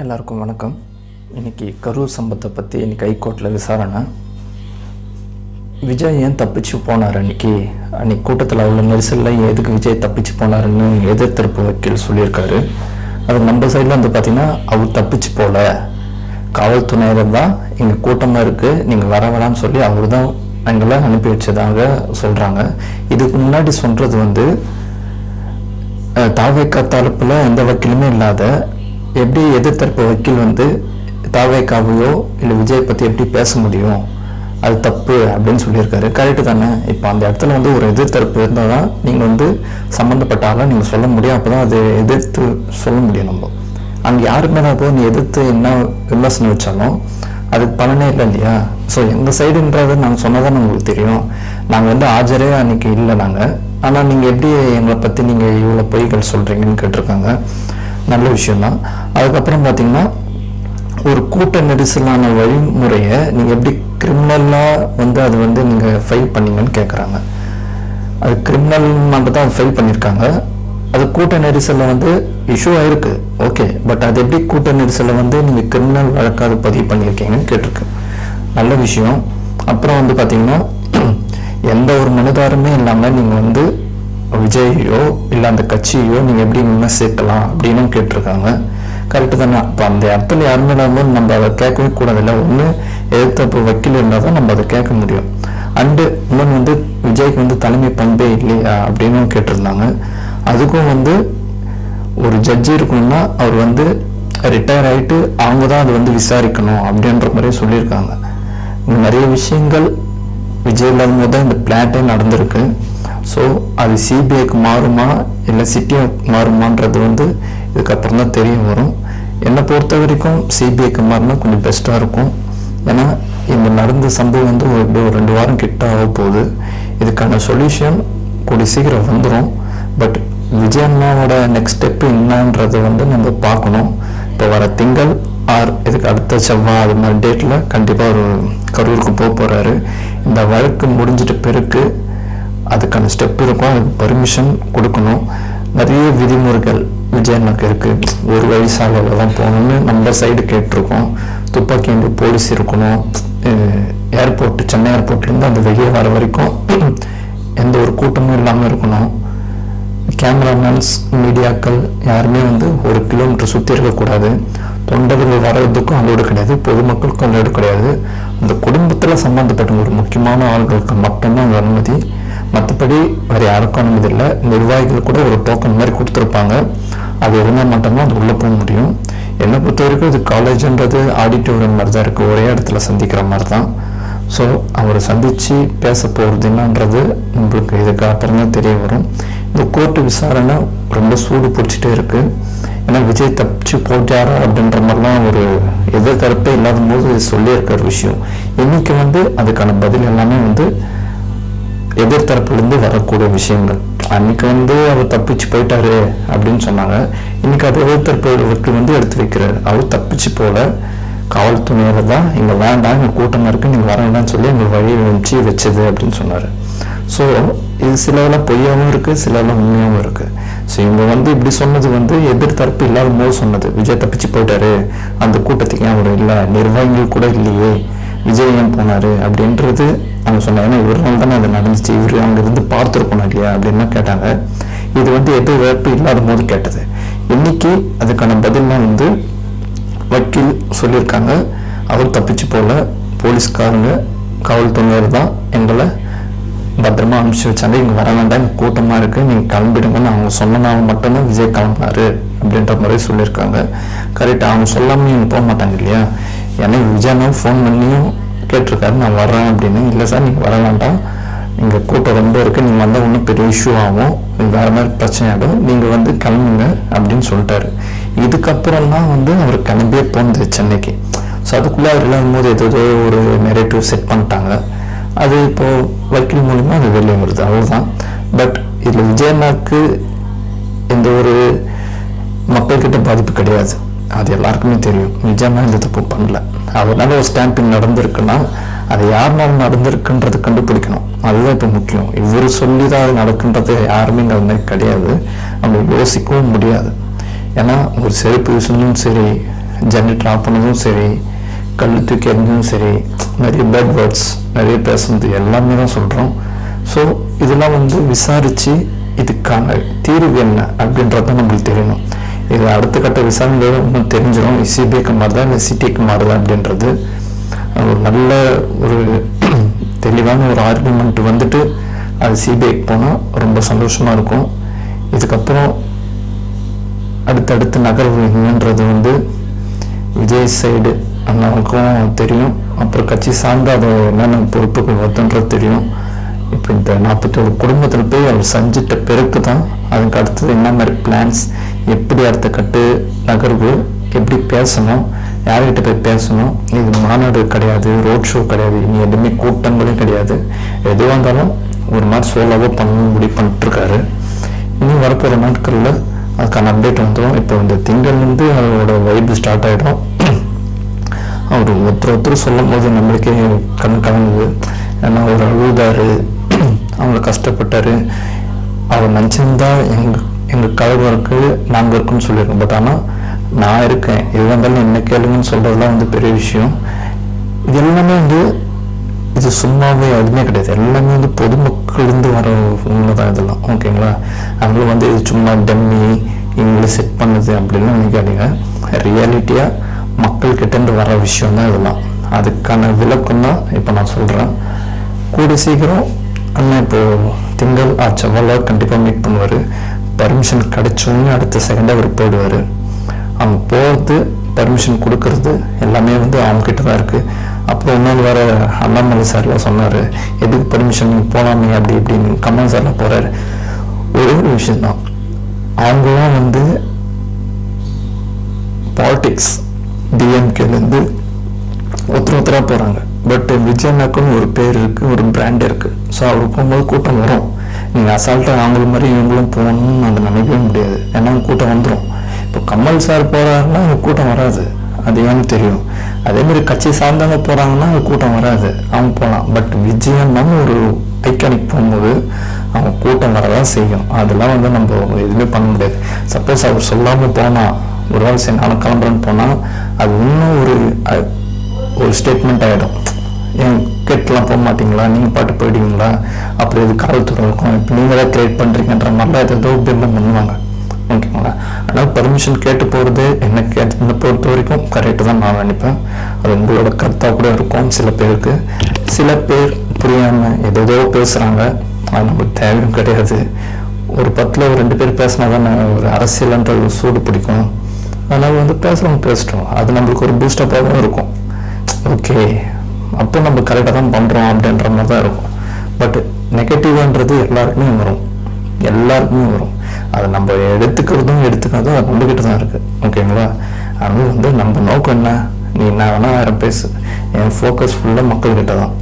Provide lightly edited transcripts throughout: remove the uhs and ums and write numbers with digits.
எல்லாருக்கும் வணக்கம். இன்றைக்கி கரூர் சம்பத்தை பற்றி இன்றைக்கி ஹைகோர்ட்டில் விசாரணை. விஜய் ஏன் தப்பிச்சு போனார்? அன்றைக்கி கூட்டத்தில் அவ்வளோ நெரிசலில் எதுக்கு விஜய் தப்பிச்சு போனாருன்னு எதிர்த்தரப்பு வக்கீல் சொல்லியிருக்காரு. அது நம்ம சைடில் வந்து பார்த்திங்கன்னா அவர் தப்பிச்சு போகல, காவல்துறையினர் தான் இங்கே கூட்டமாக இருக்குது, நீங்கள் வர வேணான்னு சொல்லி அவர் தான் எங்களை அனுப்பி வச்சதாக சொல்கிறாங்க. இதுக்கு முன்னாடி சொல்கிறது வந்து தாவேக்கா தரப்பில் எந்த வக்கீலுமே இல்லாத எப்படி எதிர்த்தரப்பு வக்கீல் வந்து தாவேக்காவையோ இல்லை விஜய் பற்றி எப்படி பேச முடியும், அது தப்பு அப்படின்னு சொல்லியிருக்காரு. கரெக்டு தானே? இப்போ அந்த இடத்துல வந்து ஒரு எதிர்த்தரப்பு இருந்தால் தான் நீங்கள் வந்து சம்மந்தப்பட்ட ஆளாக நீங்கள் சொல்ல முடியும், அப்போ தான் அது எதிர்த்து சொல்ல முடியும். நம்ம அங்கே யாருமே தான் போய் நீ எதிர்த்து என்ன விமர்சனம் வச்சாலும் அதுக்கு பலனே இல்லை இல்லையா? ஸோ எங்கள் சைடுன்றது நாங்கள் சொன்னதான் உங்களுக்கு தெரியும். நாங்கள் வந்து ஆஜரே அன்றைக்கி இல்லை நாங்கள், ஆனால் நீங்கள் எப்படி எங்களை பற்றி நீங்கள் இவ்வளோ பொய்கள் சொல்கிறீங்கன்னு கேட்டிருக்காங்க. நல்ல விஷயம்தான். அதுக்கப்புறம் பார்த்தீங்கன்னா ஒரு கூட்ட நெரிசலான வழிமுறையை நீங்கள் எப்படி கிரிமினலாக வந்து அது வந்து நீங்கள் ஃபைல் பண்ணீங்கன்னு கேட்குறாங்க. அது கிரிமினல் மட்டும் தான் ஃபைல் பண்ணியிருக்காங்க. அது கூட்ட நெரிசலில் வந்து இஷ்யூ ஆயிருக்கு, ஓகே, பட் அது எப்படி கூட்ட நெரிசலில் வந்து நீங்கள் கிரிமினல் வழக்காக பதிவு பண்ணியிருக்கீங்கன்னு கேட்டிருக்கு. நல்ல விஷயம். அப்புறம் வந்து பார்த்தீங்கன்னா எந்த ஒரு மனுதாரமே இல்லாமல் நீங்கள் வந்து விஜயோ இல்லை அந்த கட்சியோ நீங்கள் எப்படி விமர்சிக்கலாம் அப்படின்னு கேட்டிருக்காங்க. கரெக்டு தானே? அப்போ அந்த இடத்துல யாருமே இல்லாமல் நம்ம அதை கேட்கவே கூடாதில்லை. ஒன்று எதிர்த்தரப்பு வக்கீல் இருந்தால் தான் நம்ம அதை கேட்க முடியும். அண்டு இன்னொன்று வந்து விஜய்க்கு வந்து தலைமை பண்பே இல்லையா அப்படின்னு கேட்டிருந்தாங்க. அதுக்கும் வந்து ஒரு ஜட்ஜி இருக்கணும்னா அவர் வந்து ரிட்டையர் ஆகிட்டு அவங்க தான் அதை வந்து விசாரிக்கணும் அப்படின்ற மாதிரியே சொல்லியிருக்காங்க. நிறைய விஷயங்கள் விஜய் இல்லாத போது தான் இந்த பிளாட்டே நடந்திருக்கு. ஸோ அது சிபிஐக்கு மாறுமா இல்லை சிட்டிக்கு மாறுமான்றது வந்து இதுக்கப்புறம் தான் தெரிய வரும். என்னை பொறுத்த வரைக்கும் சிபிஐக்கு மாறினா கொஞ்சம் பெஸ்ட்டாக இருக்கும். ஏன்னா இந்த நடந்த சம்பவம் வந்து ஒரு 2 வாரம் கிட்ட ஆக போகுது. இதுக்கான சொல்யூஷன் கூடிய சீக்கிரம் வந்துடும். பட் விஜய் அண்ணாவோட நெக்ஸ்ட் ஸ்டெப்பு என்னன்றது வந்து நம்ம பார்க்கணும். இப்போ வர திங்கள் இதுக்கு அடுத்த செவ்வாய் அது மாதிரி டேட்டில் கண்டிப்பாக ஒரு கரூருக்கு போகிறாரு. இந்த வழக்கு முடிஞ்சிட்ட பிறகு அதுக்கான ஸ்டெப் இருக்கும், அதுக்கு பர்மிஷன் கொடுக்கணும். நிறைய விதிமுறைகள் விஜய் அண்ணாக்கு இருக்குது. ஒரு வழி சாலையில் தான் போகணும்னு நம்ம சைடு கேட்டிருக்கோம். துப்பாக்கி ஏந்தி போலீஸ் இருக்கணும். ஏர்போர்ட் சென்னை ஏர்போர்ட்லேருந்து அந்த வெளியே வர வரைக்கும் எந்த ஒரு கூட்டமும் இல்லாமல் இருக்கணும். கேமராமேன்ஸ் மீடியாக்கள் யாருமே வந்து 1 கிலோமீட்டர் சுற்றி இருக்கக்கூடாது. தொண்டர்கள் வர்றதுக்கும் அலோடு கிடையாது, பொதுமக்களுக்கும் அலோடு கிடையாது. அந்த குடும்பத்தில் சம்மந்தப்பட்ட ஒரு முக்கியமான ஆள்களுக்கு மட்டும்தான் அந்த அனுமதி. மற்றபடி வேறு யாருக்கும் அனுமதி இல்லை. நிர்வாகிகள் கூட ஒரு டோக்கன் மாதிரி கொடுத்துருப்பாங்க, அது இருந்தால் மட்டும்தான் அது உள்ளே போக முடியும். என்னை பொறுத்த வரைக்கும் இது காலேஜுன்றது ஆடிட்டோரியம் மாதிரி தான் இருக்குது, ஒரே இடத்துல சந்திக்கிற மாதிரி தான். ஸோ அவரை சந்தித்து பேச போகிறது என்னன்றது நம்மளுக்கு இதுக்கு அப்புறம் தான் தெரிய வரும். இந்த கோர்ட்டு விசாரணை ரொம்ப சூடு பிடிச்சிட்டே இருக்குது. ஏன்னா விஜய் தப்பிச்சு போட்டாரா அப்படின்ற மாதிரிலாம் ஒரு எதிர்த்தரப்பே இல்லாத போது சொல்லியிருக்கிற விஷயம். இன்னைக்கு வந்து அதுக்கான பதில் எல்லாமே வந்து எதிர்த்தரப்புலேருந்து வரக்கூடிய விஷயங்கள். அன்னைக்கு வந்து அவர் தப்பிச்சு போயிட்டாரு அப்படின்னு சொன்னாங்க. இன்னைக்கு அது எதிர்த்தரப்பு வந்து எடுத்து வைக்கிறாரு. அவர் தப்பிச்சு போல, காவல்துறையினர் தான் இங்கே வேண்டாம், இங்கே கூட்டமாக இருக்குது, நீங்கள் வர வேண்டாம்னு சொல்லி எங்கள் வழி வச்சது அப்படின்னு சொன்னார். ஸோ இது சிலவெல்லாம் பொய்யாகவும் இருக்குது, சிலவெல்லாம் உண்மையாகவும் இருக்குது. ஸோ இவங்க வந்து இப்படி சொன்னது வந்து எதிர்த்தரப்பு இல்லாத போது சொன்னது. விஜய் தப்பிச்சு போயிட்டாரு, அந்த கூட்டத்துக்கு ஏன் அவர் இல்லை, நிர்வாகிகள் கூட இல்லையே, விஜய் ஏன் போனார் அப்படின்றது அவங்க சொன்னாங்க. ஏன்னா இவரால் தானே அது நடந்துச்சு, இவர் அங்கேருந்து பார்த்துருக்கணும் இல்லையா அப்படின்னு கேட்டாங்க. இது வந்து எதிர்ப்பு இல்லாத போது கேட்டது. இன்னைக்கு அதுக்கான பதிலாம் வந்து வக்கீல் சொல்லியிருக்காங்க. அவர் தப்பிச்சு போல, போலீஸ்காரங்க காவல்துறையினர் தான் எங்களை பத்திரமா அனுப்பிச்சு வச்சாங்க, இங்கே வர வேண்டாம், இங்கே கூட்டமாக இருக்குது, நீங்கள் கிளம்பிடுங்கன்னு அவங்க சொன்னனால மட்டும்தான் விஜய் கிளம்பினாரு அப்படின்ற மாதிரி சொல்லியிருக்காங்க. கரெக்டாக அவங்க சொல்லாமல் இங்கே போக மாட்டாங்க இல்லையா? ஏன்னா விஜயனும் ஃபோன் பண்ணியும் கேட்டிருக்காரு, நான் வர்றேன் அப்படின்னு. இல்லை சார் நீங்கள் வர வேண்டாம், இங்கே கூட்டம் ரொம்ப இருக்குது, நீங்கள் வந்தால் ஒன்றும் பெரிய இஷ்யூ ஆகும், வேறு மாதிரி பிரச்சனை ஆகிடும், நீங்கள் வந்து கிளம்புங்க அப்படின்னு சொல்லிட்டாரு. இதுக்கப்புறம் தான் வந்து அவர் கிளம்பியே போனது சென்னைக்கு. ஸோ அதுக்குள்ளே அவர் இல்லாத போது ஏதோ ஒரு நெரேட்டிவ் செட் பண்ணிட்டாங்க. அது இப்போது வக்கீல் மூலிமா அது வெளியே வருது, அவ்வளோதான். பட் இதில் விஜயண்ணாக்கு எந்த ஒரு மக்கள்கிட்ட பாதிப்பு கிடையாது, அது எல்லாருக்குமே தெரியும். விஜயண்ணா இந்த தப்பு பண்ணல. அதனால ஒரு ஸ்டாம்பிங் நடந்திருக்குன்னா அது யாருனால நடந்திருக்குன்றது கண்டுபிடிக்கணும், அதுதான் இப்போ முக்கியம். இவர் சொல்லி தான் அது நடக்குன்றது யாருமே இங்கே மாதிரி கிடையாது, நம்ம யோசிக்கவும் முடியாது. ஏன்னா ஒரு செருப்பு யூஸ்னும் சரி, ஜென்ரேட்டர் ஆஃப் பண்ணதும் சரி, கல் தூக்கி எறிஞ்சதும் சரி, நிறைய பேட் வேர்ட்ஸ் நிறைய பேசுனது எல்லாமே தான் சொல்கிறோம். ஸோ இதெல்லாம் வந்து விசாரித்து இதுக்கான தீர்வு என்ன அப்படின்றத நம்மளுக்கு தெரியணும். இது அடுத்த கட்ட விசாரணையில் இன்னும் தெரிஞ்சிடும். சிபிஐக்கு மாறுதா இல்லை சிடிக்கு மாறுதா அப்படின்றது. ஒரு நல்ல ஒரு தெளிவான ஒரு ஆர்குமெண்ட் வந்துட்டு அது சிபிஐக்கு போனால் ரொம்ப சந்தோஷமாக இருக்கும். இதுக்கப்புறம் அடுத்தடுத்த நகர்வு என்னன்றது வந்து விஜய் சைடு அண்ணாவுக்கும் தெரியும். அப்புறம் கட்சி சார்ந்த அதை என்னென்ன பொறுப்புகள் வருதுன்றது தெரியும். இப்போ இந்த 41 குடும்பத்தில் போய் அவர் செஞ்சிட்ட பிறகு தான் அதுக்கு அடுத்தது என்ன மாதிரி பிளான்ஸ், எப்படி அடுத்த கட்டு நகர்வு, எப்படி பேசணும், யார்கிட்ட போய் பேசணும். இது மாநாடு கிடையாது, ரோட் ஷோ கிடையாது, இனி எதுவுமே கூட்டங்களே கிடையாது. எதுவாக இருந்தாலும் ஒரு மாதிரி சோலாவோ பண்ணணும் முடிவு பண்ணிட்டுருக்காரு. இனி வரப்போகிற நாட்களில் அதுக்கான அப்டேட் வந்துடும். இப்போ இந்த திங்கள்லேருந்து அவரோட வைப்பு ஸ்டார்ட் ஆகிடும். அவர் ஒருத்தர் சொல்லும் போது நம்மளுக்கே கண் கலங்குது. ஏன்னா அவர் அழுதாரு, அவங்க கஷ்டப்பட்டார். அவர் நினச்சிருந்தா எங்கள் கழகம் இருக்குது, நாங்கள் இருக்குன்னு சொல்லியிருக்கோம். பட் ஆனால் நான் இருக்கேன், எது வந்தாலும் என்ன கேளுங்கன்னு சொல்கிறதுலாம் வந்து பெரிய விஷயம். இது எல்லாமே வந்து இது சும்மாவே எதுவுமே கிடையாது. எல்லாமே வந்து பொதுமக்களிருந்து வர உண்மை தான் இதெல்லாம். ஓகேங்களா? அவங்களும் வந்து இது சும்மா டம்மி இவங்களை செட் பண்ணுது அப்படின்னு நினைக்காதீங்க. ரியாலிட்டியாக மக்கள்கிட்டேருந்து வர விஷயம் தான் இதெல்லாம். அதுக்கான விளக்கம் தான் இப்போ நான் சொல்கிறேன். கூட சீக்கிரம் அண்ணன் இப்போது திங்கள் செவ்வாய் கண்டிப்பாக மீட் பண்ணுவார். பர்மிஷன் கிடைச்சோன்னு அடுத்த செகண்டாக அவர் போயிடுவார். அவங்க போகிறது, பர்மிஷன் கொடுக்கறது எல்லாமே வந்து அவங்ககிட்ட தான் இருக்குது. அப்புறம் இன்னொன்று வேறு அண்ணாமலை சார்லாம் சொன்னார், எதுக்கு பர்மிஷன் போகலாமே அப்படி இப்படின்னு. கமல் சார்லாம் போகிறாரு. ஒரே ஒரு விஷயந்தான், அவங்களாம் வந்து பாலிடிக்ஸ் டிஎம்கேலேருந்து ஒருத்தராக போகிறாங்க. பட் விஜயனாக்குன்னு ஒரு பேர் இருக்குது, ஒரு பிராண்ட் இருக்குது. ஸோ அவர் போகும்போது கூட்டம் வரும். நீங்கள் அசால்ட்டாக அவங்கள மாதிரி இவங்களும் போகணும்னு அதை நினைக்கவே முடியாது. ஏன்னா கூட்டம் வந்துடும். இப்போ கமல் சார் போகிறாருன்னா அவங்க கூட்டம் வராது, அது ஏன்னு தெரியும். அதேமாதிரி கட்சி சார்ந்தவங்க போகிறாங்கன்னா அவங்க கூட்டம் வராது, அவங்க போகலாம். பட் விஜயன்னு ஒரு ஐக்கானிக் போகும்போது அவங்க கூட்டம் வரதான் செய்யும். அதெல்லாம் வந்து நம்ம எதுவுமே பண்ண முடியாது. சப்போஸ் அவர் சொல்லாமல் போனால், ஒரு வேளை சரி நானும் கிளம்புறேன்னு போனால் அது இன்னும் ஒரு ஸ்டேட்மெண்ட் ஆகிடும். ஏன் கேட்டுலாம் போக மாட்டீங்களா, நீங்கள் பாட்டு போயிடுவீங்களா, அப்படி இது காவல்துறை இருக்கும், இப்போ நீங்கள் தான் கிரியேட் பண்ணுறீங்கன்ற மாதிரிலாம் ஏதோ பிம்பம் பண்ணுவாங்க. ஓகேங்களா? ஆனால் பர்மிஷன் கேட்டு போகிறது என்னை பொறுத்த வரைக்கும் கரெக்டு தான் நான் நினைப்பேன். அது உங்களோட கருத்தாக கூட இருக்கும். சில பேருக்கு, சில பேர் புரியாமல் ஏதோ பேசுகிறாங்க, அது நமக்கு தேவையும் கிடையாது. ஒரு 10ல் ஒரு 2 பேர் பேசினா தான் ஒரு அரசியல்ன்ற ஒரு சூடு பிடிக்கும். அதனால் வந்து பேசுகிறவங்க பேசிட்டோம், அது நம்மளுக்கு ஒரு பூஸ்டப்பாக தான் இருக்கும். ஓகே, அப்போ நம்ம கரெக்டாக தான் பண்ணுறோம் அப்படின்ற மாதிரி தான் இருக்கும். பட் நெகட்டிவ்ன்றது எல்லாருக்குமே வரும். அதை நம்ம எடுத்துக்காதும் அது நம்மகிட்ட தான் இருக்குது. ஓகேங்களா? அதனால வந்து நம்ம நோக்கம் என்ன, நீ என்ன வேணால் வேறு பேசு, என் ஃபோக்கஸ் ஃபுல்லாக மக்கள்கிட்ட தான்.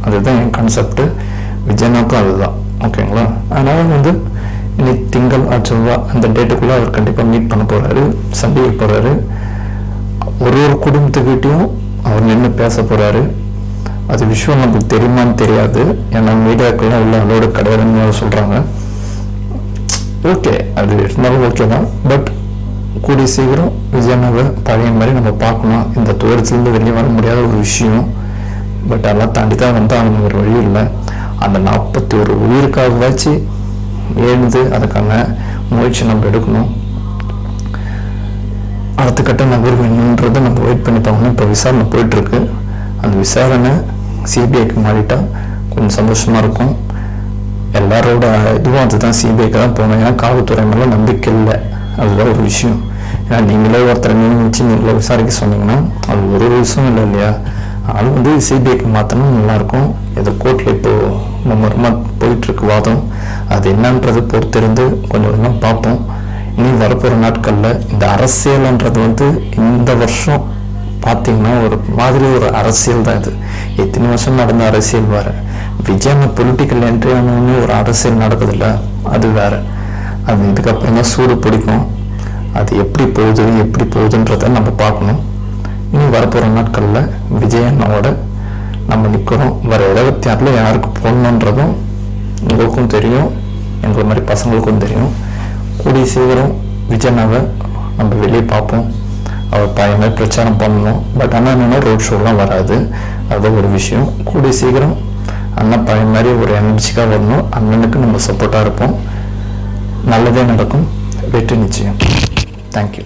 அதுதான் என் கான்செப்டு. விஜயனாக்கும் அதுதான். ஓகேங்களா? அதனால் வந்து இன்னைக்கு திங்கள் செவ்வாய் அந்த டேட்டுக்குள்ளே அவர் கண்டிப்பாக மீட் பண்ண போகிறாரு, சந்திக்க போகிறாரு. ஒரு குடும்பத்துக்கிட்டையும் அவர் நின்று பேச போகிறாரு. அது விஷயம் நமக்கு தெரியுமான்னு தெரியாது, ஏன்னா மீடியாக்கெல்லாம் உள்ள அதோட கிடையாதுன்னு சொல்கிறாங்க. ஓகே, அது இருந்தாலும் ஓகே தான். பட் கூடிய சீக்கிரம் விஜயனாவை பழைய மாதிரி நம்ம பார்க்கணும். இந்த தூரத்துலேருந்து வெளியே வர முடியாத ஒரு விஷயம். பட் அதெல்லாம் தாண்டி தான் வந்து அவங்க ஒரு வழி இல்லை. அந்த 41 உயிருக்காக வச்சு எழுந்து அதுக்கான முயற்சி நம்ம எடுக்கணும். அடுத்த கட்ட நகர்வு என்னன்றதை நம்ம வெயிட் பண்ணி பார்க்கணும். இப்போ விசாரணை போயிட்டுருக்கு. அந்த விசாரணை சிபிஐக்கு மாறிட்டா கொஞ்சம் சந்தோஷமாக இருக்கும். எல்லாரோட இதுவும் அதுதான், சிபிஐக்கு தான் போகணும். ஏன்னா காவல்துறை மேலே நம்பிக்கை இல்லை, அதுதான் ஒரு விஷயம். ஏன்னா நீங்களே ஒருத்தரை நியமிச்சு நீங்களே விசாரிக்க சொன்னீங்கன்னா அது ஒரு விஷயம் இல்லை இல்லையா? அது வந்து சிபிஐக்கு மாற்றணும், நல்லாயிருக்கும். ஏதோ கோர்ட்டில் இப்போது மும்முரமாக போயிட்டுருக்கு வாதம். அது என்னன்றது பொறுத்திருந்து கொஞ்சம் கொஞ்சமாக பார்ப்போம். இனி வரப்போகிற நாட்களில் இந்த அரசியல்ன்றது வந்து இந்த வருஷம் பார்த்தீங்கன்னா ஒரு மாதிரி ஒரு அரசியல் தான். இது எத்தனை வருஷம் நடந்த அரசியல் வேறு. விஜய் பொலிட்டிக்கல் என்ட்ரி ஆனோன்னு ஒரு அரசியல் நடக்குதில்ல, அது வேறு. அது இதுக்கப்புறம் தான் சூடு பிடிக்கும். அது எப்படி போகுதுன்றதை நம்ம பார்க்கணும். இனி வரப்போகிற நாட்களில் விஜய் அண்ணாவோட நம்ம நிற்கிறோம். வர 26 யாருக்கு போடணுன்றதும் உங்களுக்கும் தெரியும், எங்களை மாதிரி பசங்களுக்கும் தெரியும். கூடிய சீக்கிரம் விஜய் அண்ணாவை நம்ம வெளியே பார்ப்போம். அவர் பழைய மாதிரி பிரச்சாரம் பண்ணணும். பட் ஆனால் என்னென்னா ரோட் ஷோலாம் வராது. அது ஒரு விஷயம். கூடிய சீக்கிரம் அண்ணன் பழைய மாதிரி ஒரு எனர்ஜிக்காக வரணும். அண்ணனுக்கு நம்ம சப்போர்ட்டாக இருப்போம். நல்லதே நடக்கும். வெற்றி நிச்சயம். தேங்க்யூ.